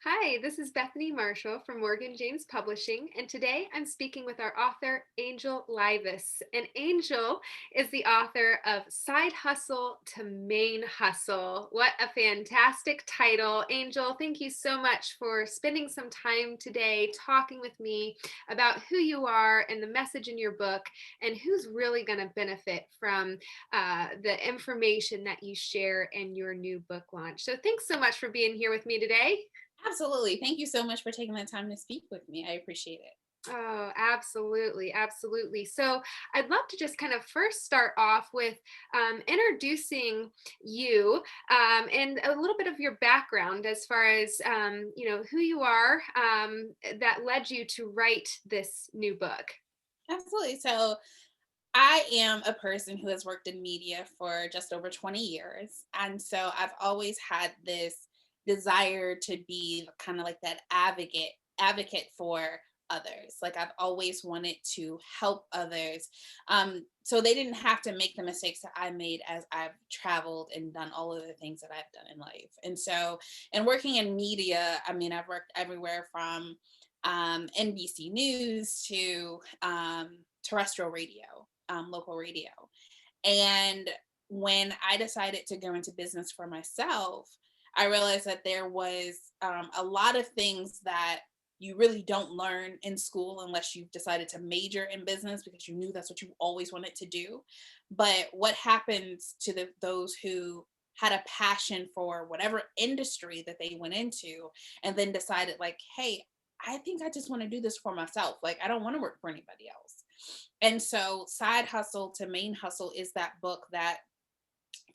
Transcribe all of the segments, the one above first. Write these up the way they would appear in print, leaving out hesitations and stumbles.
Hi, this is Bethany Marshall from Morgan James Publishing, and today I'm speaking with our author, Angel Livas. And Angel is the author of Side Hustle to Main Hustle. What a fantastic title. Angel, thank you so much for spending some time today talking with me about who you are and the message in your book and who's really going to benefit from the information that you share in your new book launch. So thanks so much for being here with me today. Absolutely. Thank you so much for taking the time to speak with me. I appreciate it. Oh, absolutely. Absolutely. So I'd love to just kind of first start off with introducing you and a little bit of your background as far as, who you are that led you to write this new book. Absolutely. So, I am a person who has worked in media for just over 20 years. And so, I've always had this desire to be kind of like that advocate for others. Like I've always wanted to help others. So they didn't have to make the mistakes that I made as I've traveled and done all of the things that I've done in life. And so, and working in media, I mean, I've worked everywhere from NBC News to terrestrial radio, local radio. And when I decided to go into business for myself, I realized that there was a lot of things that you really don't learn in school unless you've decided to major in business because you knew that's what you always wanted to do. But what happens to those who had a passion for whatever industry that they went into and then decided like, hey, I think I just want to do this for myself. Like I don't want to work for anybody else. And so Side Hustle to Main Hustle is that book that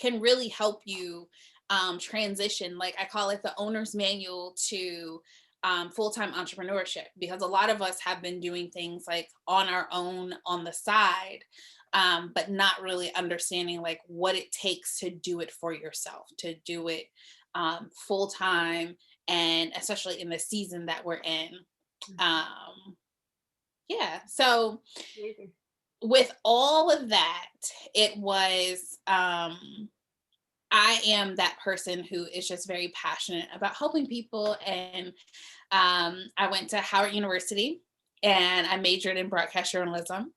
can really help you transition. Like I call it the owner's manual to full-time entrepreneurship, because a lot of us have been doing things like on our own on the side, but not really understanding like what it takes to do it for yourself, to do it full-time, and especially in the season that we're in. Um, yeah. So Amazing. with all of that, it was I am that person who is just very passionate about helping people. And I went to Howard University and I majored in broadcast journalism.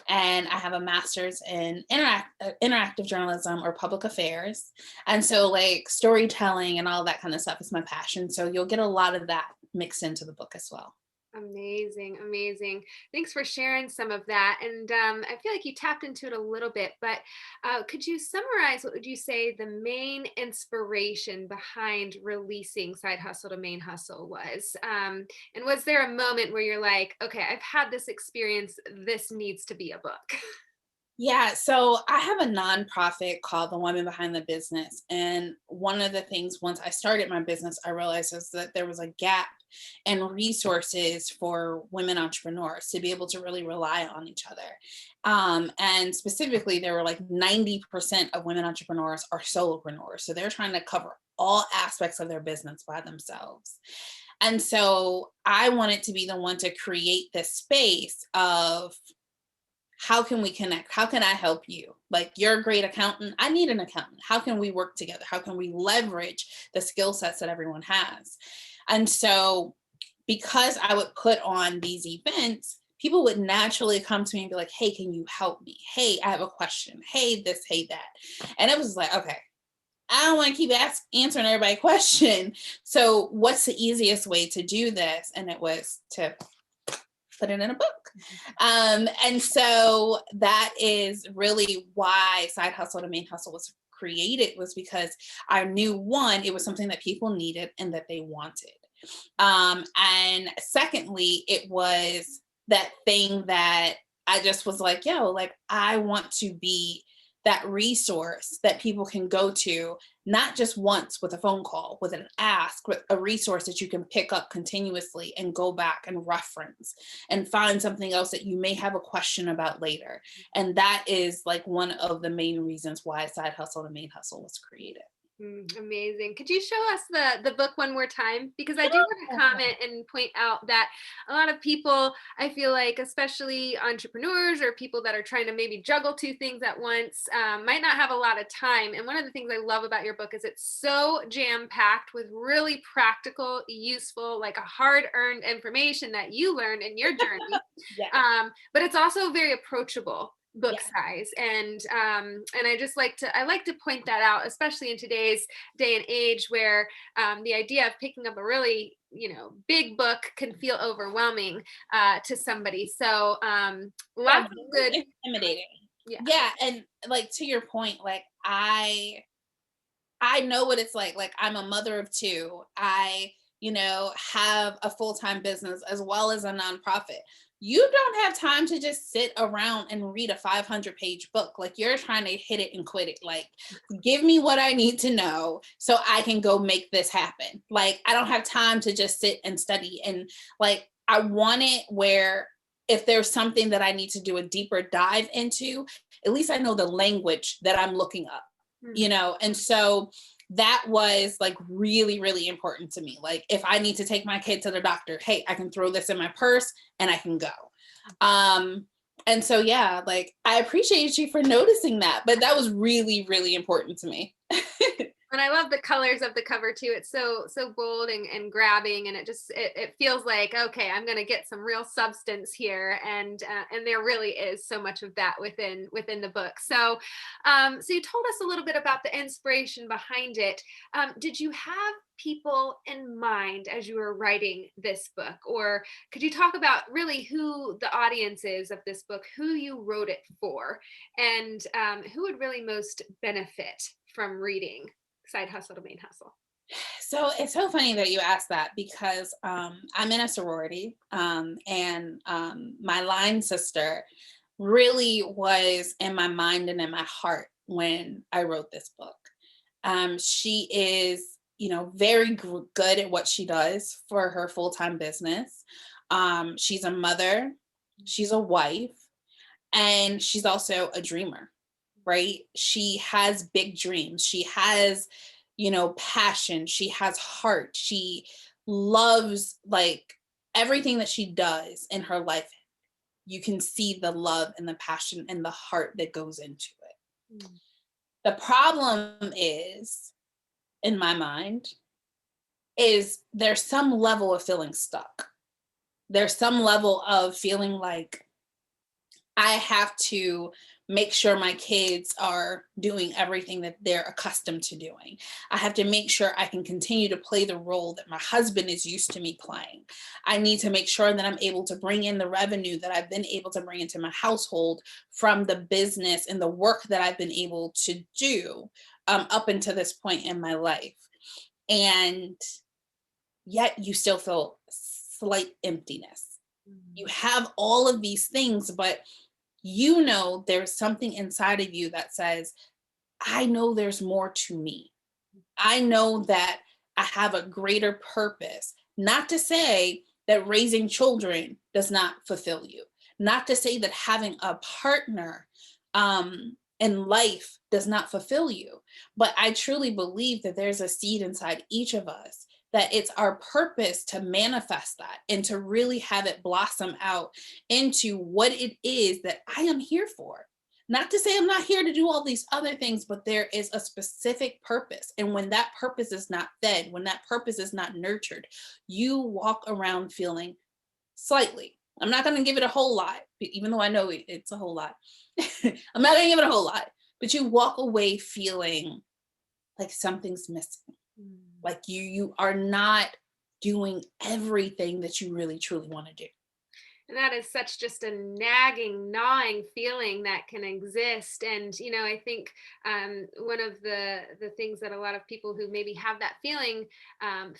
And I have a master's in interactive journalism or public affairs. And so, like, storytelling and all that kind of stuff is my passion. So, you'll get a lot of that mixed into the book as well. Amazing, amazing. Thanks for sharing some of that. And I feel like you tapped into it a little bit, but could you summarize what would you say the main inspiration behind releasing Side Hustle to Main Hustle was? And was there a moment where you're like, okay, I've had this experience, this needs to be a book? Yeah, so I have a nonprofit called The Woman Behind the Business. And one of the things, once I started my business, I realized is that there was a gap in resources for women entrepreneurs to be able to really rely on each other. And specifically, there were like 90% of women entrepreneurs are solopreneurs. So they're trying to cover all aspects of their business by themselves. And so I wanted to be the one to create this space of how can we connect? How can I help you? Like, you're a great accountant. I need an accountant. How can we work together? How can we leverage the skill sets that everyone has? And so, because I would put on these events, people would naturally come to me and be like, hey, can you help me? Hey, I have a question. Hey, this, hey, that. And it was like, okay, I don't want to keep answering everybody question. So, what's the easiest way to do this? And it was to put it in a book. And so that is really why Side Hustle to Main Hustle was created, was because I knew, one, it was something that people needed and that they wanted. And secondly, it was that thing that I just was like, yo, like I want to be that resource that people can go to, not just once with a phone call, with an ask, with a resource that you can pick up continuously and go back and reference and find something else that you may have a question about later. And that is like one of the main reasons why Side Hustle to Main Hustle was created. Amazing. Could you show us the book one more time? Because I do want to comment and point out that a lot of people, I feel like, especially entrepreneurs or people that are trying to maybe juggle two things at once, might not have a lot of time. And one of the things I love about your book is it's so jam packed with really practical, useful, like a hard earned information that you learned in your journey. Yeah. But it's also very approachable book Yeah. size, and I like to point that out, especially in today's day and age where the idea of picking up a really big book can feel overwhelming to somebody. So Yeah, lots of good. very intimidating. Yeah. Yeah, and like to your point, like I know what it's like. Like I'm a mother of two. I, have a full-time business as well as a nonprofit. You don't have time to just sit around and read a 500-page book. Like you're trying to hit it and quit it. Like give me what I need to know so I can go make this happen. Like I don't have time to just sit and study, and like I want it where if there's something that I need to do a deeper dive into, at least I know the language that I'm looking up, Mhm. and so that was like really really important to me. Like if I need to take my kid to the doctor, hey, I can throw this in my purse and I can go. um and so yeah, like I appreciate you for noticing that, but that was really really important to me. And I love the colors of the cover too. It's so bold and grabbing, and it feels like, okay, I'm going to get some real substance here, and there really is so much of that within the book. So, so you told us a little bit about the inspiration behind it. Did you have people in mind as you were writing this book, or could you talk about really who the audience is of this book, who you wrote it for, and who would really most benefit from reading Side Hustle to Main Hustle? So it's so funny that you asked that because I'm in a sorority, and my line sister really was in my mind and in my heart when I wrote this book. She is, very good at what she does for her full time business. She's a mother, she's a wife, and she's also a dreamer, right? She has big dreams. She has, passion. She has heart. She loves like everything that she does in her life. You can see the love and the passion and the heart that goes into it. Mm. The problem is, in my mind, is there's some level of feeling stuck. There's some level of feeling like I have to make sure my kids are doing everything that they're accustomed to doing. I have to make sure I can continue to play the role that my husband is used to me playing. I need to make sure that I'm able to bring in the revenue that I've been able to bring into my household from the business and the work that I've been able to do up until this point in my life. And yet you still feel slight emptiness. You Mm. have all of these things, but there's something inside of you that says, I know there's more to me. I know that I have a greater purpose. Not to say that raising children does not fulfill you, not to say that having a partner in life does not fulfill you. But I truly believe that there's a seed inside each of us, that it's our purpose to manifest that and to really have it blossom out into what it is that I am here for. Not to say I'm not here to do all these other things, but there is a specific purpose. And when that purpose is not fed, when that purpose is not nurtured, you walk around feeling slightly. I'm not going to give it a whole lot, even though I know it's a whole lot. I'm not going to give it a whole lot, but you walk away feeling like something's missing. Mm. Like you are not doing everything that you really truly want to do. And that is such just a nagging, gnawing feeling that can exist. And I think one of the things that a lot of people who maybe have that feeling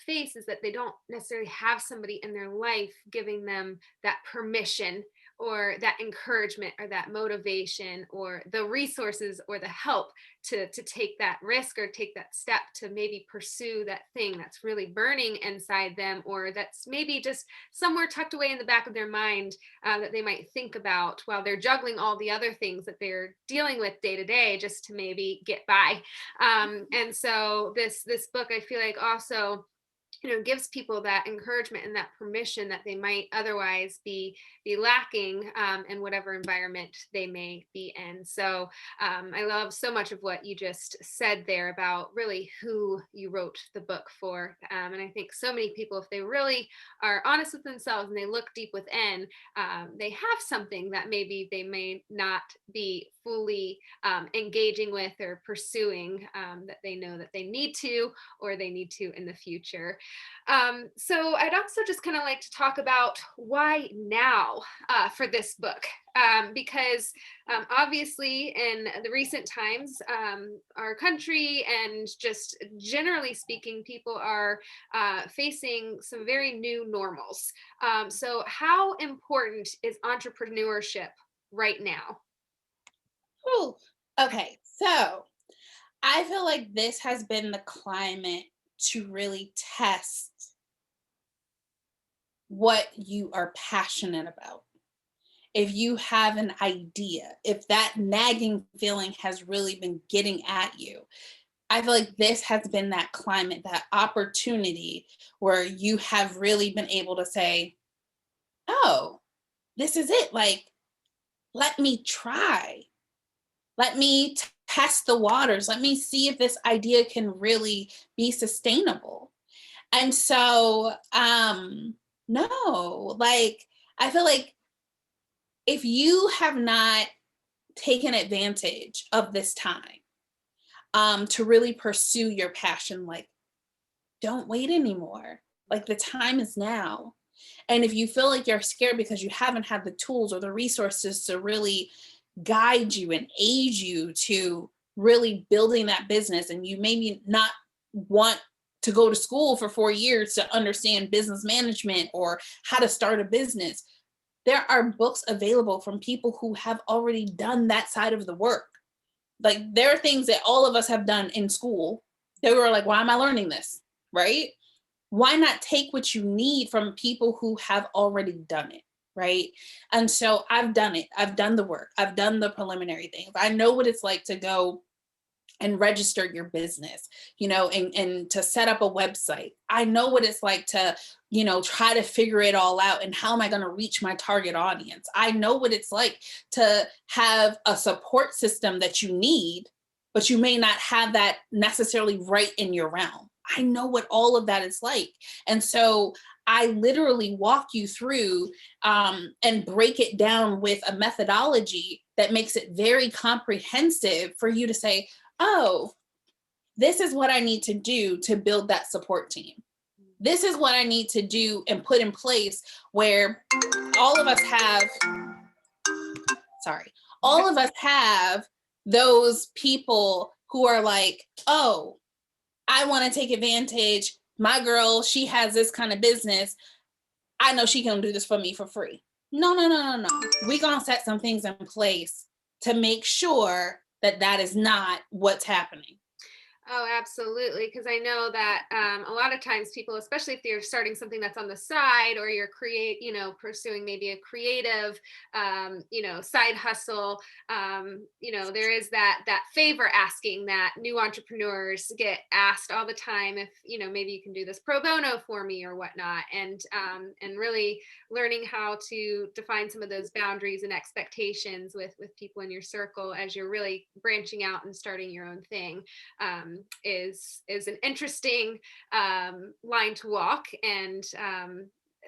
face is that they don't necessarily have somebody in their life giving them that permission or that encouragement or that motivation or the resources or the help to take that risk or take that step to maybe pursue that thing that's really burning inside them, or that's maybe just somewhere tucked away in the back of their mind, that they might think about while they're juggling all the other things that they're dealing with day to day just to maybe get by. And so this book, I feel like, also gives people that encouragement and that permission that they might otherwise be lacking, in whatever environment they may be in. So I love so much of what you just said there about really who you wrote the book for. And I think so many people, if they really are honest with themselves and they look deep within, they have something that maybe they may not be fully engaging with or pursuing, that they know that they need to, or they need to in the future. So I'd also just kind of like to talk about why now, for this book, because obviously in the recent times, our country and just generally speaking, people are facing some very new normals. So how important is entrepreneurship right now? Whew. Okay, so I feel like this has been the climate to really test what you are passionate about. If you have an idea, if that nagging feeling has really been getting at you, I feel like this has been that climate, that opportunity where you have really been able to say, oh, this is it. Like, let me try. Let me test the waters. Let me see if this idea can really be sustainable. And so, no, like, I feel like if you have not taken advantage of this time, to really pursue your passion, like, don't wait anymore. Like, the time is now. And if you feel like you're scared because you haven't had the tools or the resources to really guide you and aid you to really building that business, and you maybe not want to go to school for 4 years to understand business management or how to start a business, there are books available from people who have already done that side of the work. Like, there are things that all of us have done in school that we were like, why am I learning this? Right? Why not take what you need from people who have already done it? Right. And so I've done it. I've done the work. I've done the preliminary things. I know what it's like to go and register your business, and to set up a website. I know what it's like to, try to figure it all out, and how am I going to reach my target audience? I know what it's like to have a support system that you need, but you may not have that necessarily right in your realm. I know what all of that is like. And so I literally walk you through, and break it down with a methodology that makes it very comprehensive for you to say, oh, this is what I need to do to build that support team. This is what I need to do and put in place where all of us have, sorry, all of us have those people who are like, oh, I want to take advantage. My girl, she has this kind of business. I know she can do this for me for free. No, no, no, no, no. We're going to set some things in place to make sure that that is not what's happening. Oh, absolutely. Because I know that a lot of times people, especially if you're starting something that's on the side, or you're pursuing maybe a creative, side hustle, there is that favor asking that new entrepreneurs get asked all the time, if maybe you can do this pro bono for me or whatnot, and really learning how to define some of those boundaries and expectations with people in your circle as you're really branching out and starting your own thing, is an interesting line to walk, and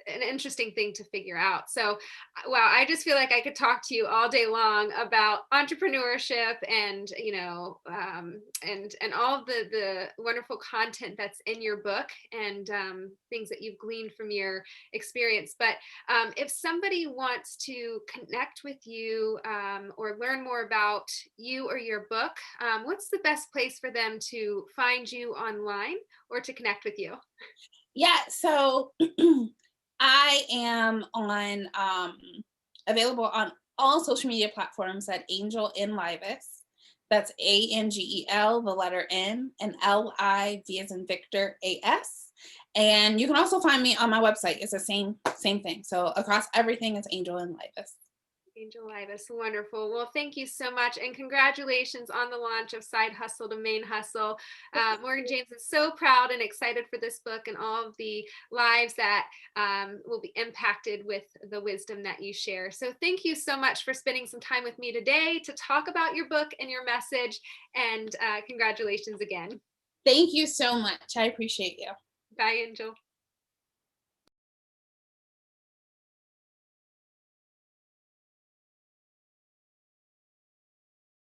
an interesting thing to figure out. So, wow, I just feel like I could talk to you all day long about entrepreneurship, and and all of the wonderful content that's in your book, and things that you've gleaned from your experience. But if somebody wants to connect with you, or learn more about you or your book, what's the best place for them to find you online or to connect with you? Yeah, so I am on available on all social media platforms at Angel in Livas. That's Angel, the letter N, and Liv as in Victor, AS. And you can also find me on my website. It's the same thing. So across everything, it's Angel in Livas. Angel Livas, wonderful. Well, thank you so much, and congratulations on the launch of Side Hustle to Main Hustle. Morgan James is so proud and excited for this book and all of the lives that will be impacted with the wisdom that you share. So, thank you so much for spending some time with me today to talk about your book and your message. And congratulations again. Thank you so much. I appreciate you. Bye, Angel.